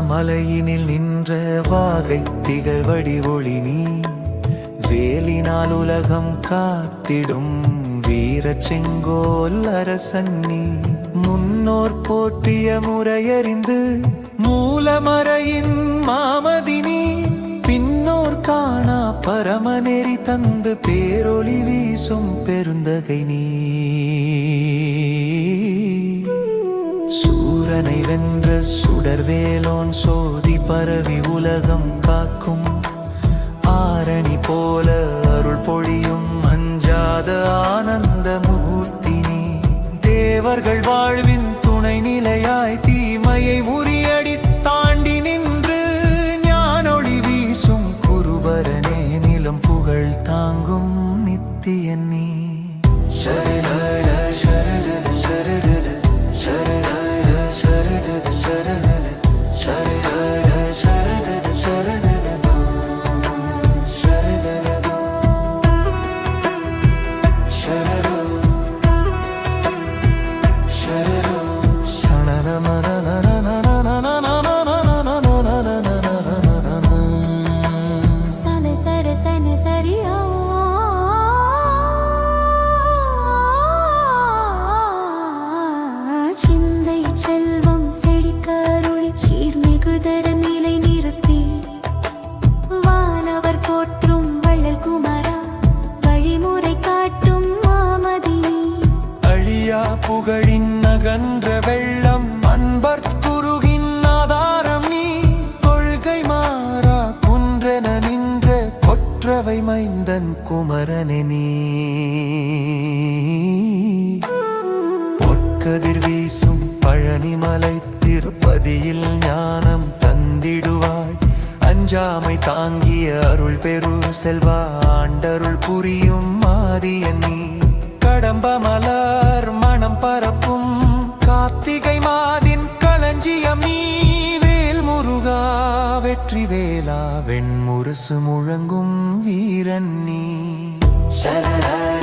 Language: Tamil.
மலையினில் நின்ற வாகை திகழ்வடி ஒளி நீ வேலினால் உலகம் காத்திடும் வீர செங்கோல் அரசன் நீ முன்னோர் போற்றிய முறையறிந்து மூலமறையின் மாமதினி பின்னோர் காணா பரமநெறி தந்து பேரொளி வீசும் பெருந்தகை நீ சூரனை வென்ற சுடர்வேலோன் சோதி பரவி உலகம் காக்கும் ஆரணி போல அருள் பொழியும் அஞ்சாத ஆனந்த மூர்த்தி நீ தேவர்கள் வாழ்வின் துணை நிலையாய் தீமையை முறியடி தாண்டி நின்று ஞானொளி வீசும் குருபரனே நிலம் புகழ் தாங்கும் நித்தியன் நீ சரண சரண சரண சரண சரண சரண சரண சரண சரண புகழின் நகன்ற வெள்ளம் அன்பர் குருகின் ஆதாரம் நீ கொள்கை மாறா குன்றென நின்ற கொற்றவை மைந்தன் குமரனே நீ பொற்கதிர் வீசும் பழனிமலை திருப்பதியில் ஞானம் தந்திடுவாய் அஞ்சாமை தாங்கிய அருள் பெரு செல்வா ஆண்டருள் புரியும் மாதியன் நீ கடம்ப மலர் மனம் பரப்பும் கார்த்திகை மாதின் களஞ்சியம் நீ வேல் முருகா வெற்றி வேலா வெண்முரசு முழங்கும் வீரன் நீ சரண